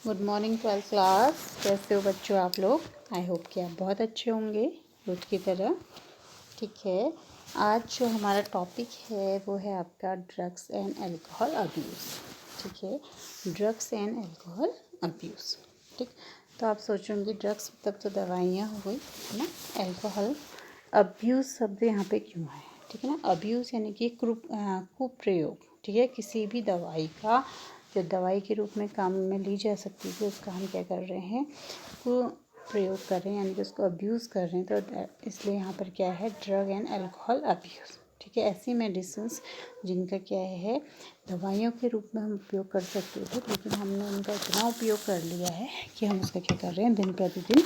Good morning 12th class. कैसे हो बच्चों आप लोग? आई होप कि आप बहुत अच्छे होंगे रोज की तरह। ठीक है, आज जो हमारा टॉपिक है वो है आपका ड्रग्स एंड अल्कोहल अब्यूज़। ठीक है, ड्रग्स एंड अल्कोहल अब्यूज़। ठीक, तो आप सोचेंगे ड्रग्स तब तो दवाइयाँ हो गई है ना, अल्कोहल अब्यूज़ शब्द यहाँ पे क्यों है? ठीक है ना, अब्यूज़ यानी कि कुप्रयोग। ठीक है, किसी भी दवाई का जो दवाई के रूप में काम में ली जा सकती है उसका हम क्या कर रहे हैं, को प्रयोग कर रहे हैं, यानी कि उसको अब्यूज़ कर रहे हैं। तो इसलिए यहाँ पर क्या है, ड्रग एंड अल्कोहल अब्यूज़। ठीक है, ऐसी मेडिसिन्स जिनका क्या है दवाइयों के रूप में हम उपयोग कर सकते थे, लेकिन हमने उनका इतना उपयोग कर लिया है कि हम उसका क्या कर रहे हैं, दिन प्रतिदिन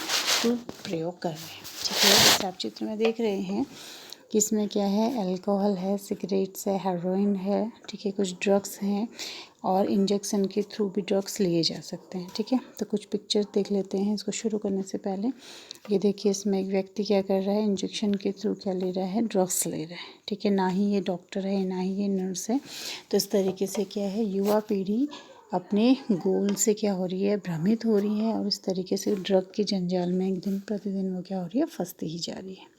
प्रयोग कर रहे हैं। ठीक है, जैसे आप चित्र में देख रहे हैं कि इसमें क्या है, अल्कोहल है, सिगरेट्स है, हेरोइन है। ठीक है, कुछ ड्रग्स हैं और इंजेक्शन के थ्रू भी ड्रग्स लिए जा सकते हैं। ठीक है, तो कुछ पिक्चर्स देख लेते हैं इसको शुरू करने से पहले। ये देखिए, इसमें एक व्यक्ति क्या कर रहा है, इंजेक्शन के थ्रू क्या ले रहा है, ड्रग्स ले रहा है। ठीक है, ना ही ये डॉक्टर है ना ही ये नर्स है। तो इस तरीके से क्या है, युवा पीढ़ी अपने गोल से क्या हो रही है, भ्रमित हो रही है, और इस तरीके से ड्रग के जंजाल में एक दिन प्रतिदिन वो क्या हो रही है, फंसती ही जा रही है।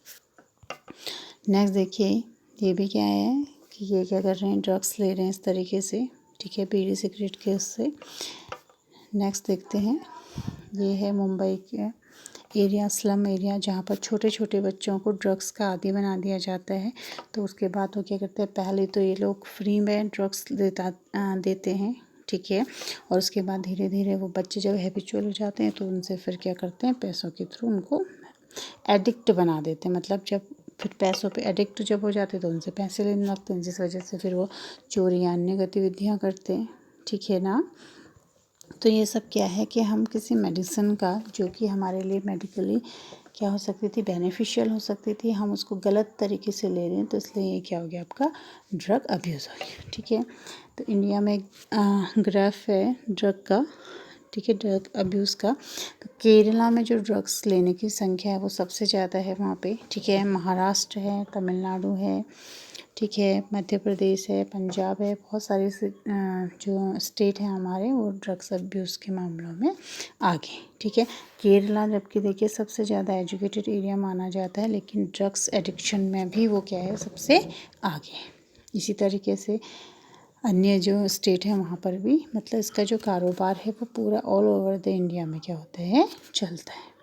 नेक्स्ट देखिए, ये भी क्या है कि ये क्या कर रहे हैं, ड्रग्स ले रहे हैं इस तरीके से। ठीक है, बीड़ी सिगरेट के उससे। नेक्स्ट देखते हैं, ये है मुंबई के एरिया, स्लम एरिया, जहाँ पर छोटे छोटे बच्चों को ड्रग्स का आदी बना दिया जाता है। तो उसके बाद वो क्या करते हैं, पहले तो ये लोग फ्री में ड्रग्स देते हैं। ठीक है, और उसके बाद धीरे धीरे वो बच्चे जब हैबिचुअल हो जाते हैं तो उनसे फिर क्या करते हैं, पैसों के थ्रू उनको एडिक्ट बना देते हैं। मतलब जब फिर पैसों पे एडिक्ट जब हो जाते हैं तो उनसे पैसे लेने लगते हैं, जिस वजह से फिर वो चोरी अन्य गतिविधियाँ करते हैं। ठीक है ना, तो ये सब क्या है कि हम किसी मेडिसिन का जो कि हमारे लिए मेडिकली क्या हो सकती थी, बेनिफिशियल हो सकती थी, हम उसको गलत तरीके से ले रहे हैं, तो इसलिए ये क्या हो गया, आपका ड्रग अब्यूज़ हो गया। ठीक है, तो इंडिया में एक ग्राफ है ड्रग का। ठीक है, ड्रग अब्यूज़ का। तो केरला में जो ड्रग्स लेने की संख्या है वो सबसे ज़्यादा है वहाँ पे। ठीक है, महाराष्ट्र है, तमिलनाडु है, ठीक है, मध्य प्रदेश है, पंजाब है, बहुत सारे जो स्टेट हैं हमारे वो ड्रग्स अब्यूज़ के मामलों में आगे। ठीक है, केरला जबकि देखिए सबसे ज़्यादा एजुकेटेड एरिया माना जाता है, लेकिन ड्रग्स एडिक्शन में भी वो क्या है, सबसे आगे। इसी तरीके से अन्य जो स्टेट है वहाँ पर भी, मतलब इसका जो कारोबार है वो पूरा ऑल ओवर द इंडिया में क्या होता है, चलता है।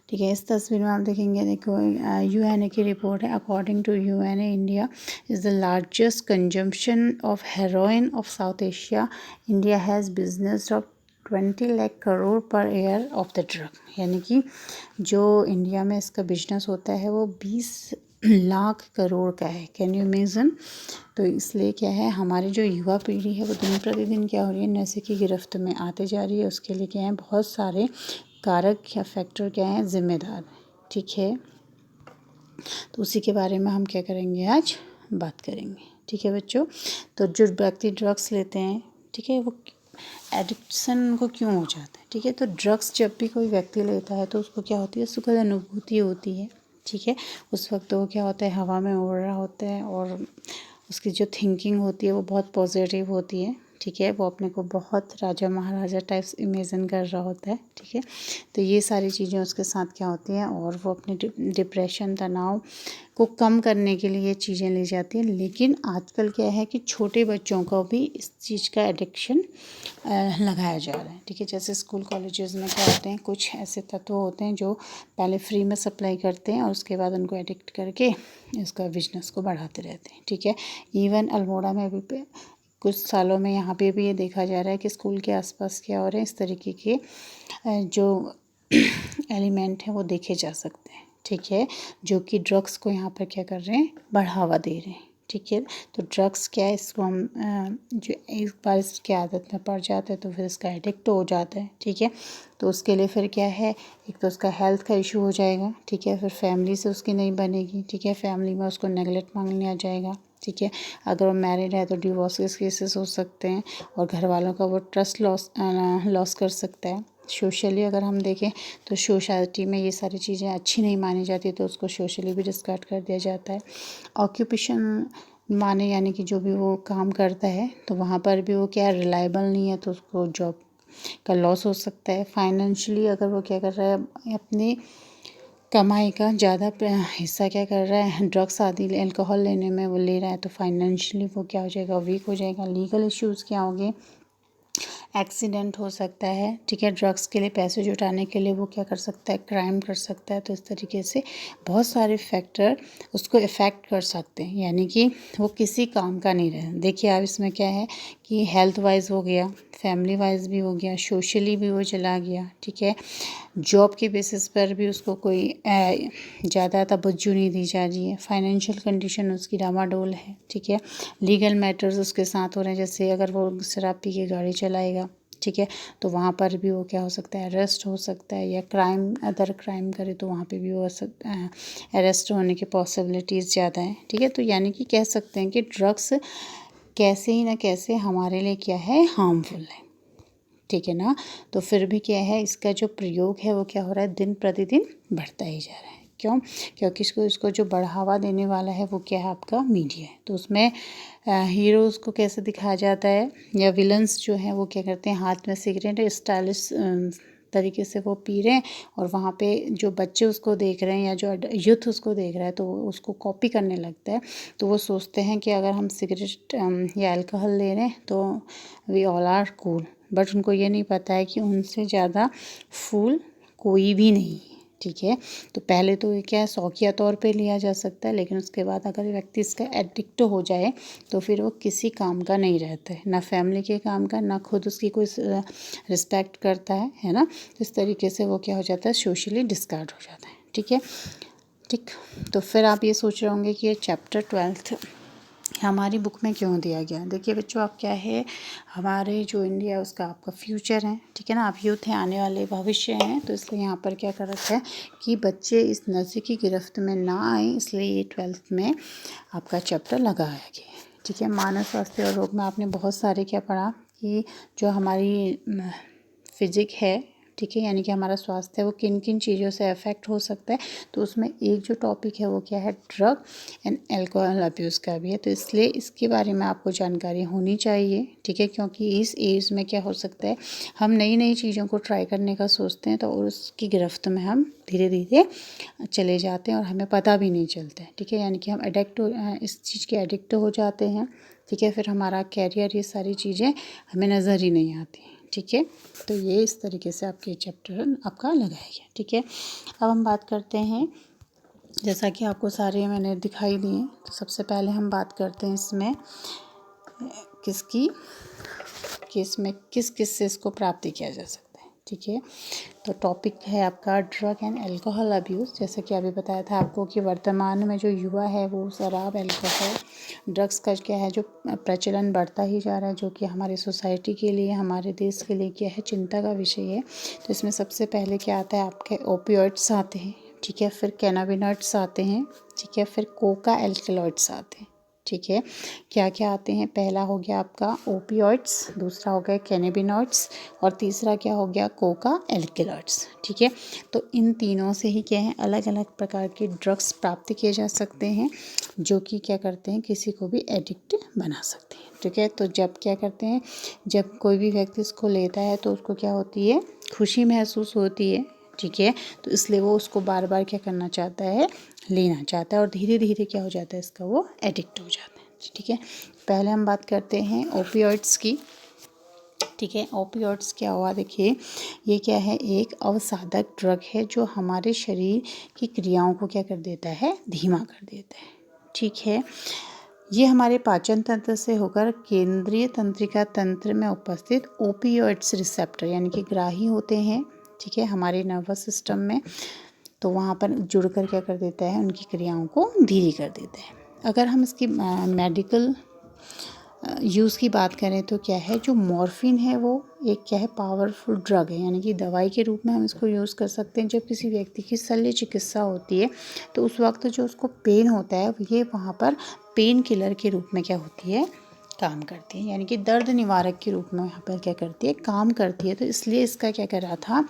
ठीक है, इस तस्वीर में आप देखेंगे, देखो यूएनए की रिपोर्ट है। According to UNA, India is the largest consumption of heroin of South Asia. India has business of 20 lakh crore per year of the drug. यानी कि जो इंडिया में इसका बिजनेस होता है वो 20 लाख करोड़ का है। Can you imagine? तो इसलिए क्या है, हमारी जो युवा पीढ़ी है वो दिन प्रतिदिन क्या हो रही है, नशे की गिरफ्त में आते जा रही है। उसके लिए क्या है, बहुत सारे कारक या फैक्टर क्या हैं, जिम्मेदार। ठीक है, तो उसी के बारे में हम क्या करेंगे, आज बात करेंगे। ठीक है बच्चों, तो जो व्यक्ति ड्रग्स लेते हैं, ठीक है, वो एडिक्शन उनको क्यों हो जाता है? ठीक है, तो ड्रग्स जब भी कोई व्यक्ति लेता है तो उसको क्या होती है, सुखद अनुभूति होती है। ठीक है, उस वक्त वो क्या होता है, हवा में उड़ रहा होता है, और उसकी जो थिंकिंग होती है वो बहुत पॉजिटिव होती है। ठीक है, वो अपने को बहुत राजा महाराजा टाइप्स इमेजिन कर रहा होता है। ठीक है, तो ये सारी चीज़ें उसके साथ क्या होती हैं, और वो अपने डिप्रेशन, तनाव को कम करने के लिए ये चीज़ें ली जाती हैं। लेकिन आजकल क्या है कि छोटे बच्चों को भी इस चीज़ का एडिक्शन लगाया जा रहा है। ठीक है, जैसे स्कूल कॉलेजेस में क्या होते हैं, कुछ ऐसे तत्व होते हैं जो पहले फ्री में सप्लाई करते हैं और उसके बाद उनको एडिक्ट करके इसका बिजनेस को बढ़ाते रहते हैं। ठीक है, इवन अल्मोड़ा में भी कुछ सालों में यहाँ पे भी ये देखा जा रहा है कि स्कूल के आसपास क्या हो रहे हैं, इस तरीके के जो एलिमेंट हैं वो देखे जा सकते हैं। ठीक है, जो कि ड्रग्स को यहाँ पर क्या कर रहे हैं, बढ़ावा दे रहे हैं। ठीक है, तो ड्रग्स क्या है, इसको हम जो एक बार इसकी आदत में पड़ जाता है तो फिर इसका एडिक्ट हो जाता है। ठीक है, तो उसके लिए फिर क्या है, एक तो उसका हेल्थ का इशू हो जाएगा। ठीक है, फिर फैमिली से उसकी नहीं बनेगी। ठीक है, फैमिली में उसको नेगलेक्ट मांगने आ जाएगा। ठीक है, अगर वो मैरिड है तो डिवोर्स के केसेस हो सकते हैं, और घर वालों का वो ट्रस्ट लॉस कर सकता है। सोशली अगर हम देखें तो सोसाइटी में ये सारी चीज़ें अच्छी नहीं मानी जाती, तो उसको सोशली भी डिस्कार्ड कर दिया जाता है। ऑक्यूपेशन माने, यानी कि जो भी वो काम करता है तो वहाँ पर भी वो क्या रिलायबल नहीं है, तो उसको जॉब का लॉस हो सकता है। फाइनेंशियली अगर वो क्या कर रहा है, अपनी कमाई का ज़्यादा हिस्सा क्या कर रहा है, ड्रग्स आदि अल्कोहल लेने में वो ले रहा है, तो फाइनेंशियली वो क्या हो जाएगा, वीक हो जाएगा। लीगल इश्यूज़ क्या होंगे, एक्सीडेंट हो सकता है, ठीक है। ड्रग्स के लिए पैसे जुटाने के लिए वो क्या कर सकता है, क्राइम कर सकता है। तो इस तरीके से बहुत सारे फैक्टर उसको इफ़ेक्ट कर सकते हैं, यानी कि वो किसी काम का नहीं रहे। देखिए आप इसमें क्या है कि हेल्थ वाइज हो गया, फैमिली वाइज भी हो गया, सोशली भी वो चला गया, ठीक है। जॉब के बेसिस पर भी उसको कोई ज़्यादा तवज्जो नहीं दी जा रही है। फाइनेंशियल कंडीशन उसकी डामाडोल है, ठीक है। लीगल मैटर्स उसके साथ हो रहे हैं, जैसे अगर वो शराब पी के गाड़ी चलाएगा, ठीक है, तो वहाँ पर भी वो क्या हो सकता है, अरेस्ट हो सकता है। या क्राइम, अदर क्राइम करे तो वहाँ पे भी वो अरेस्ट होने की पॉसिबिलिटीज़ ज़्यादा है, ठीक है। तो यानी कि कह सकते हैं कि ड्रग्स कैसे ही ना कैसे हमारे लिए क्या है, हार्मफुल है, ठीक है ना। तो फिर भी क्या है, इसका जो प्रयोग है वो क्या हो रहा है, दिन प्रतिदिन बढ़ता ही जा रहा है। क्यों? क्योंकि इसको जो बढ़ावा देने वाला है वो क्या है, आपका मीडिया है। तो उसमें हीरोज़ को कैसे दिखाया जाता है, या विलन्स जो हैं वो क्या करते हैं, हाथ में सिगरेट स्टाइलिश तरीके से वो पी रहे हैं, और वहाँ पे जो बच्चे उसको देख रहे हैं या जो यूथ उसको देख रहा है तो वो उसको कॉपी करने लगता है। तो वो सोचते हैं कि अगर हम सिगरेट या अल्कोहल ले रहे हैं तो we all are cool, but उनको ये नहीं पता है कि उनसे ज़्यादा फूल कोई भी नहीं है, ठीक है। तो पहले तो ये क्या है, शौकिया तौर पे लिया जा सकता है, लेकिन उसके बाद अगर व्यक्ति इसका एडिक्ट हो जाए तो फिर वो किसी काम का नहीं रहता है, ना फैमिली के काम का, ना खुद उसकी कोई रिस्पेक्ट करता है ना। इस तरीके से वो क्या हो जाता है, सोशली डिस्कार्ड हो जाता है, ठीक है। ठीक, तो फिर आप ये सोच रहे होंगे कि ये चैप्टर 12 हमारी बुक में क्यों दिया गया। देखिए बच्चों, आप क्या है, हमारे जो इंडिया है उसका आपका फ्यूचर है, ठीक है ना। आप यूथ हैं, आने वाले भविष्य हैं, तो इसलिए यहाँ पर क्या कर रखा है कि बच्चे इस नशे की गिरफ्त में ना आए, इसलिए ये 12th में आपका चैप्टर लगाया गया है, ठीक है। मानव स्वास्थ्य और रोग में आपने बहुत सारे क्या पढ़ा कि जो हमारी फिजिक है, ठीक है, यानी कि हमारा स्वास्थ्य है वो किन किन चीज़ों से अफेक्ट हो सकता है। तो उसमें एक जो टॉपिक है वो क्या है, ड्रग एंड अल्कोहल अब्यूज़ का भी है। तो इसलिए इसके बारे में आपको जानकारी होनी चाहिए, ठीक है, क्योंकि इस एज में क्या हो सकता है, हम नई नई चीज़ों को ट्राई करने का सोचते हैं, तो उसकी गिरफ्त में हम धीरे धीरे चले जाते हैं और हमें पता भी नहीं चलता है, ठीक है। यानी कि हम इस चीज़ के एडिक्ट हो जाते हैं, ठीक है। फिर हमारा कैरियर, ये सारी चीज़ें हमें नज़र ही नहीं आती, ठीक है। तो ये इस तरीके से आपके चैप्टर आपका लगाया गया, ठीक है। अब हम बात करते हैं, जैसा कि आपको सारे मैंने दिखाई दिए, तो सबसे पहले हम बात करते हैं इसमें किसकी, कि इसमें किस किस से इसको प्राप्ति किया जा सकता है, ठीक है। तो टॉपिक है आपका ड्रग एंड अल्कोहल अब्यूज़। जैसे कि अभी बताया था आपको कि वर्तमान में जो युवा है वो शराब, अल्कोहल, ड्रग्स का क्या है, जो प्रचलन बढ़ता ही जा रहा है, जो कि हमारी सोसाइटी के लिए, हमारे देश के लिए क्या है, चिंता का विषय है। तो इसमें सबसे पहले क्या आता है, आपके ओपियोइड्स आते हैं, ठीक है। फिर कैनाबिनॉइड्स आते हैं, ठीक है। फिर कोका एल्कलॉइड्स आते हैं, ठीक है। क्या क्या आते हैं, पहला हो गया आपका ओपियोइड्स, दूसरा हो गया कैनाबिनॉइड्स, और तीसरा क्या हो गया, कोका एल्कलॉइड्स, ठीक है। तो इन तीनों से ही क्या है, अलग अलग प्रकार के ड्रग्स प्राप्त किए जा सकते हैं, जो कि क्या करते हैं, किसी को भी एडिक्ट बना सकते हैं, ठीक है। तो जब क्या करते हैं, जब कोई भी व्यक्ति इसको लेता है तो उसको क्या होती है, खुशी महसूस होती है, ठीक है। तो इसलिए वो उसको बार बार क्या करना चाहता है, लेना चाहता है, और धीरे धीरे क्या हो जाता है, इसका वो एडिक्ट हो जाता है, ठीक है। पहले हम बात करते हैं ओपियोइड्स की, ठीक है। ओपियोइड्स क्या हुआ, देखिए ये क्या है, एक अवसादक ड्रग है जो हमारे शरीर की क्रियाओं को क्या कर देता है, धीमा कर देता है, ठीक है। ये हमारे पाचन तंत्र से होकर केंद्रीय तंत्रिका तंत्र में उपस्थित ओपियोइड्स रिसेप्टर यानी कि ग्राही होते हैं, ठीक है, हमारे नर्वस सिस्टम में। तो वहाँ पर जुड़कर क्या कर देता है, उनकी क्रियाओं को धीरे कर देता है। अगर हम इसकी मेडिकल यूज़ की बात करें तो क्या है, जो मॉर्फिन है वो एक क्या है, पावरफुल ड्रग है, यानी कि दवाई के रूप में हम इसको यूज़ कर सकते हैं। जब किसी व्यक्ति की शल्य चिकित्सा होती है तो उस वक्त जो उसको पेन होता है, ये वहाँ पर पेन किलर के रूप में क्या होती है, काम करती है, यानी कि दर्द निवारक के रूप में यहाँ पर क्या करती है, काम करती है। तो इसलिए इसका क्या कर रहा था,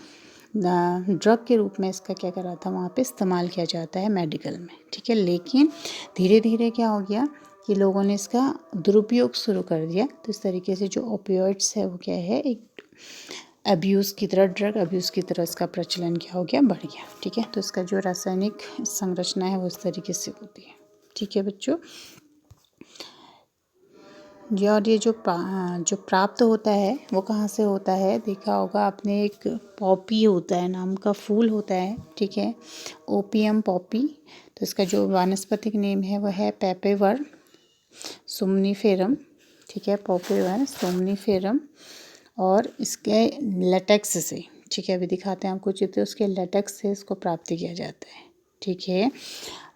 ड्रग के रूप में इसका क्या कर रहा था, वहाँ पे इस्तेमाल किया जाता है मेडिकल में, ठीक है। लेकिन धीरे धीरे क्या हो गया कि लोगों ने इसका दुरुपयोग शुरू कर दिया। तो इस तरीके से जो ओपियोइड्स है वो क्या है, एक अब्यूज़ की तरह, ड्रग अब्यूज़ की तरह इसका प्रचलन क्या हो गया, बढ़ गया। ठीक है, तो इसका जो रासायनिक संरचना है वो इस तरीके से होती है। ठीक है बच्चों, जी। और ये जो प्राप्त होता है वो कहाँ से होता है, देखा होगा आपने, एक पॉपी होता है नाम का फूल होता है। ठीक है, ओपियम पॉपी। तो इसका जो वानस्पतिक नेम है वह है पेपेवर सोमनीफेरम। ठीक है, पॉपेवर सोमनीफेरम। और इसके लेटेक्स से, ठीक है, अभी दिखाते हैं आपको चित्र, उसके लेटेक्स से इसको प्राप्त किया जाता है। ठीक है,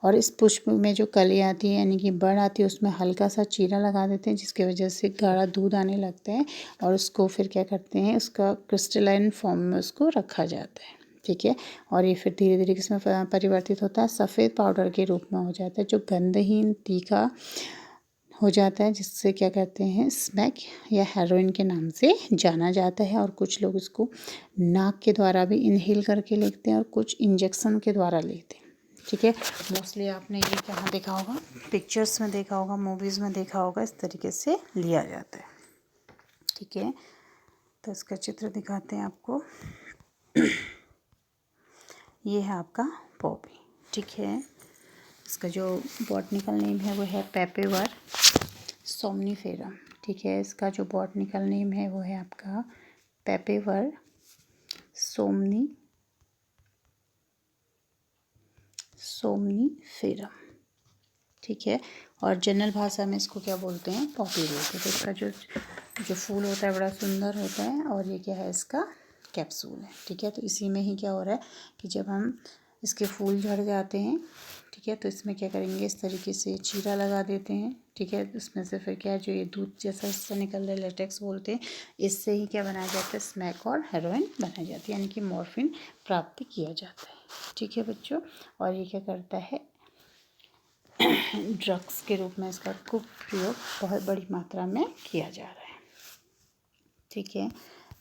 और इस पुष्प में जो कली आती है यानी कि बड़ आती है उसमें हल्का सा चीरा लगा देते हैं, जिसकी वजह से गाढ़ा दूध आने लगता है। और उसको फिर क्या करते हैं, उसका क्रिस्टलाइन फॉर्म में उसको रखा जाता है। ठीक है, और ये फिर धीरे धीरे किसमें परिवर्तित होता है, सफ़ेद पाउडर के रूप में हो जाता है, जो गंधहीन तीखा हो जाता है, जिससे क्या कहते हैं, स्मैक या हेरोइन के नाम से जाना जाता है। और कुछ लोग इसको नाक के द्वारा भी इनहेल करके लेते हैं और कुछ इंजेक्शन के द्वारा लेते हैं। ठीक है, मोस्टली आपने ये कहाँ देखा होगा, पिक्चर्स में देखा होगा, मूवीज़ में देखा होगा, इस तरीके से लिया जाता है। ठीक है, तो इसका चित्र दिखाते हैं आपको। ये है आपका पॉपी। ठीक है, इसका जो बॉटनिकल नेम है वो है पेपेवर सोमनीफेरम। ठीक है, इसका जो बॉटनिकल नेम है वो है आपका पेपेवर सोमनीफेरम। ठीक है, और जनरल भाषा में इसको क्या बोलते हैं, पॉपी बोलते हैं। तो इसका जो फूल होता है बड़ा सुंदर होता है, और ये क्या है, इसका कैप्सूल है। ठीक है, तो इसी में ही क्या हो रहा है कि जब हम इसके फूल झड़ जाते हैं, ठीक है, तो इसमें क्या करेंगे, इस तरीके से चीरा लगा देते हैं। ठीक है, इसमें से फिर क्या है, जो ये दूध जैसा हिस्सा निकल रहा है, लेटेक्स बोलते हैं, इससे ही क्या बनाया जाता है, स्मैक और हेरोइन बनाई जाती है, यानी कि मॉर्फिन प्राप्त किया जाता है। ठीक है बच्चों, और ये क्या करता है, ड्रग्स के रूप में इसका खूब प्रयोग बहुत बड़ी मात्रा में किया जा रहा है। ठीक है,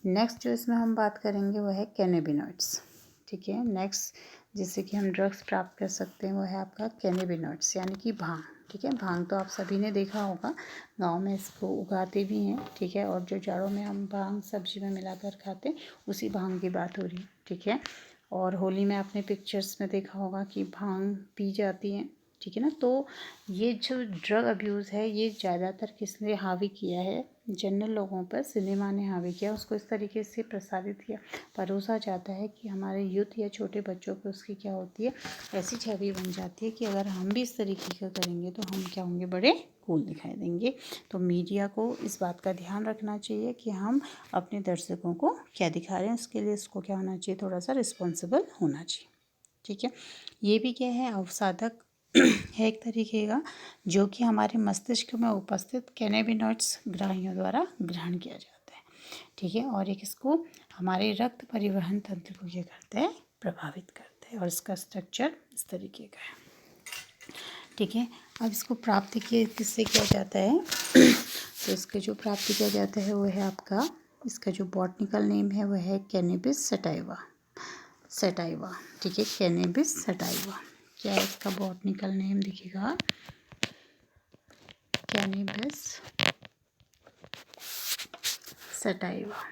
नेक्स्ट जो इसमें हम बात करेंगे वो है कैनेबिनॉइड्स। ठीक है, नेक्स्ट जिससे कि हम ड्रग्स प्राप्त कर सकते हैं वो है आपका कैनेबिनॉइड्स, यानी कि भांग। ठीक है, भांग तो आप सभी ने देखा होगा, गांव में इसको उगाते भी हैं। ठीक है, और जो जाड़ों में हम भांग सब्जी में मिलाकर खाते हैं, उसी भांग की बात हो रही है। ठीक है, और होली में आपने पिक्चर्स में देखा होगा कि भांग पी जाती है। ठीक है ना, तो ये जो ड्रग अब्यूज़ है ये ज़्यादातर किसने हावी किया है, जनरल लोगों पर सिनेमा ने हावी किया। उसको इस तरीके से प्रसारित किया, परोसा जाता है कि हमारे यूथ या छोटे बच्चों पर उसकी क्या होती है, ऐसी छवि बन जाती है कि अगर हम भी इस तरीके का करेंगे तो हम क्या होंगे, बड़े कूल दिखाई देंगे। तो मीडिया को इस बात का ध्यान रखना चाहिए कि हम अपने दर्शकों को क्या दिखा रहे हैं, इसके लिए इसको क्या होना चाहिए, थोड़ा सा रिस्पॉन्सिबल होना चाहिए। ठीक है, ये भी क्या है, अवसाधक है एक तरीके का, जो कि हमारे मस्तिष्क में उपस्थित कैनेबिनॉइड्स ग्राहियों द्वारा ग्रहण किया जाता है। ठीक है, और एक इसको हमारे रक्त परिवहन तंत्र को क्या करता है, प्रभावित करता है, और इसका स्ट्रक्चर इस तरीके का है। ठीक है, अब इसको प्राप्त किससे किया जाता है तो इसके जो प्राप्त किया जाता है वो है आपका, इसका जो बॉटनिकल नेम है वो है कैनेबिस सटाइवा। ठीक है, कैनेबिस सटाइवा, क्या है इसका बॉटनिकल नेम दिखेगा, कैनेबिस सटाइवा।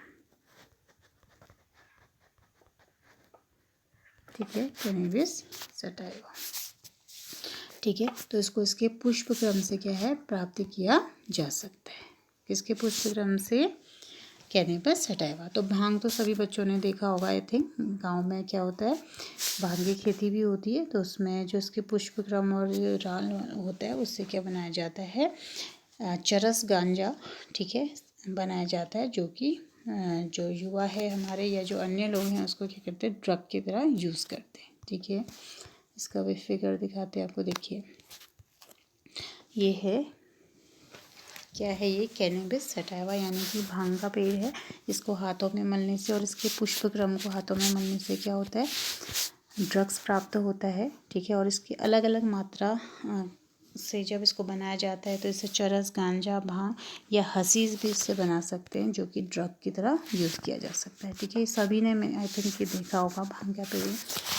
ठीक है, कैनेबिस सटाइवा। ठीक है, तो इसको इसके पुष्प क्रम से क्या है, प्राप्त किया जा सकता है, किसके पुष्प क्रम से, कैनेबिस सटाइवा। तो भांग तो सभी बच्चों ने देखा होगा, आई थिंक गांव में क्या होता है, भांग की खेती भी होती है, तो उसमें जो इसके पुष्प क्रम और राल होता है उससे क्या बनाया जाता है, चरस गांजा। ठीक है, बनाया जाता है, जो कि जो युवा है हमारे या जो अन्य लोग हैं उसको क्या करते हैं, ड्रग की तरह यूज़ करते हैं। ठीक है, इसका भी फिगर दिखाते हैं आपको, देखिए ये है, क्या है ये, कैनेबिस सटाइवा, यानी कि भांग का पेड़ है। इसको हाथों में मलने से और इसके पुष्प क्रम को हाथों में मलने से क्या होता है, ड्रग्स प्राप्त होता है। ठीक है, और इसकी अलग अलग मात्रा से जब इसको बनाया जाता है तो इसे चरस, गांजा, भांग या हसीस भी इससे बना सकते हैं, जो कि ड्रग की तरह यूज़ किया जा सकता है। ठीक है, सभी ने मैं आई थिंक ये देखा होगा भांग का पेड़,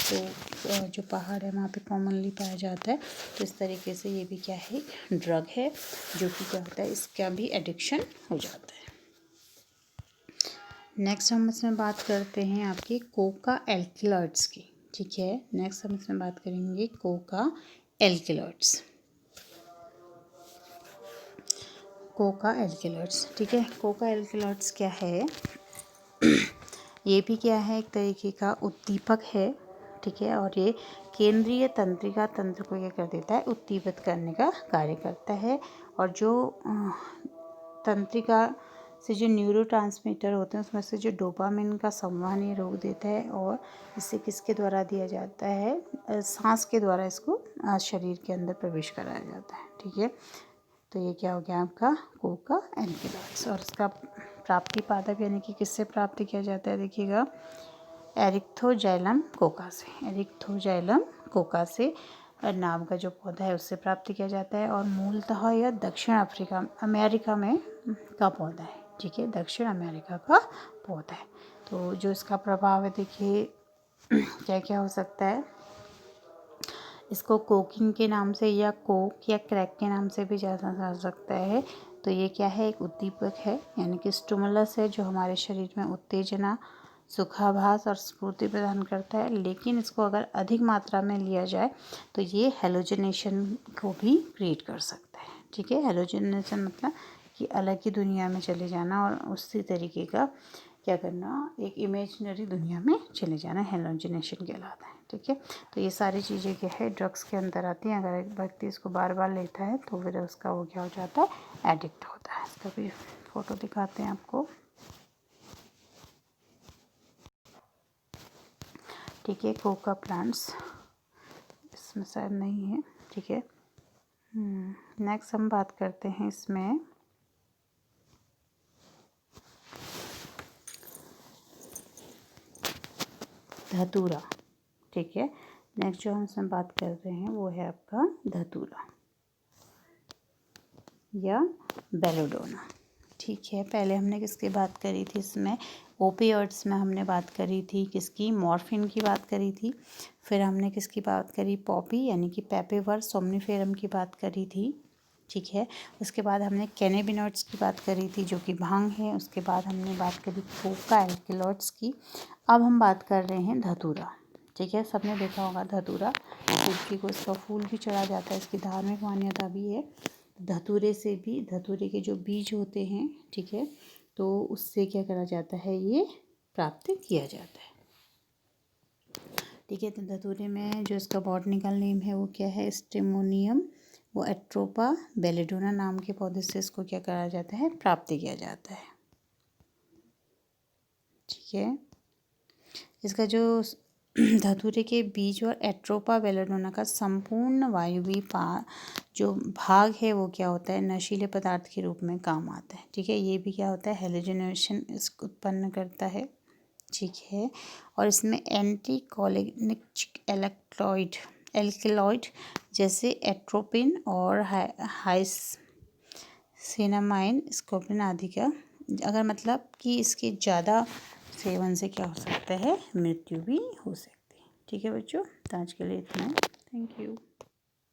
तो जो पहाड़ है वहाँ पे कॉमनली पाया जाता है। तो इस तरीके से ये भी क्या है, ड्रग है, जो कि क्या होता है, इसका भी एडिक्शन हो जाता है। नेक्स्ट हम इसमें बात करते हैं आपके कोका एल्किलॉइड्स की। ठीक है, नेक्स्ट हम इसमें बात करेंगे कोका एल्किलॉइड्स। कोका एल्किलॉइड्स, ठीक है। कोका एल्किलॉइड्स क्या है? ये भी क्या है, एक तरीके का उद्दीपक है। ठीक है, और ये केंद्रीय तंत्रिका तंत्र को क्या कर देता है, उत्तेजित करने का कार्य करता है। और जो तंत्रिका से जो न्यूरोट्रांसमीटर होते हैं उसमें से जो डोपामिन का संवहन ये रोक देता है, और इसे किसके द्वारा दिया जाता है, सांस के द्वारा इसको शरीर के अंदर प्रवेश कराया जाता है। ठीक है, तो ये क्या हो गया आपका कोका एल्किलॉइड्स। और इसका प्राप्ति पादप यानी कि किससे प्राप्त किया जाता है, देखिएगा एरिथ्रोजाइलम कोका से। एरिथ्रोजाइलम कोका से नाम का जो पौधा है उससे प्राप्त किया जाता है, और मूलतः यह दक्षिण अमेरिका में का पौधा है। ठीक है, दक्षिण अमेरिका का पौधा है। तो जो इसका प्रभाव है, देखिए क्या क्या हो सकता है। इसको कोकिंग के नाम से या कोक या क्रैक के नाम से भी जाना जा सकता है। तो ये क्या है, एक उद्दीपक है, यानी कि स्टिमुलस है जो हमारे शरीर में उत्तेजना, सुखाभास और स्फूर्ति प्रदान करता है। लेकिन इसको अगर अधिक मात्रा में लिया जाए तो ये हेलोजिनेशन को भी क्रिएट कर सकता है। ठीक है, हेलोजिनेशन मतलब कि अलग ही दुनिया में चले जाना, और उसी तरीके का क्या करना, एक इमेजिनरी दुनिया में चले जाना, हेलोजिनेशन कहलाता है। ठीक है, तो ये सारी चीज़ें क्या है, ड्रग्स के अंदर आती हैं। अगर एक व्यक्ति इसको बार बार लेता है तो फिर उसका वो क्या हो जाता है, एडिक्ट होता है। इसका भी फ़ोटो दिखाते हैं आपको। ठीक है, कोका प्लांट्स इसमें शायद नहीं है। ठीक है, नेक्स्ट हम बात करते हैं इसमें धतूरा। ठीक है, नेक्स्ट जो हम इसमें बात कर रहे हैं वो है आपका धतूरा या बेलोडोना। ठीक है, पहले हमने किसकी बात करी थी, इसमें ओपियोइड्स में हमने बात करी थी किसकी, मॉर्फिन की बात करी थी। फिर हमने किसकी बात करी, पॉपी यानी कि पेपेवर सोम्निफेरम की बात करी थी। ठीक है, उसके बाद हमने कैनेबिनॉइड्स की बात करी थी जो कि भांग है। उसके बाद हमने बात करी कोका एल्किलॉइड्स की। अब हम बात कर रहे हैं धतूरा। ठीक है, सबने देखा होगा धतूरा, तुलसी को इसका फूल भी चढ़ा जाता है, इसकी धार्मिक मान्यता भी है। धतूरे से भी, धतूरे के जो बीज होते हैं, ठीक है, तो उससे क्या करा जाता है, ये प्राप्त किया जाता है। ठीक है, तो धतूरे में जो इसका बॉटनिकल नेम है वो क्या है, स्टेमोनियम, वो एट्रोपा बेलेडोना नाम के पौधे से इसको क्या करा जाता है, प्राप्त किया जाता है। ठीक है, इसका जो धतूरे के बीज और एट्रोपा बेलेडोना का संपूर्ण वायुवी जो भाग है वो क्या होता है, नशीले पदार्थ के रूप में काम आता है। ठीक है, ये भी क्या होता है, हेलोजिनेशन इसको उत्पन्न करता है। ठीक है, और इसमें एंटी कोलिनिक एल्किलॉइड जैसे एट्रोपिन और हाइसिनामाइन, स्कोपिन आदि का अगर मतलब कि इसके ज़्यादा सेवन से क्या हो सकता है, मृत्यु भी हो सकती है। ठीक है बच्चों, तो आज के लिए इतना है। Thank you.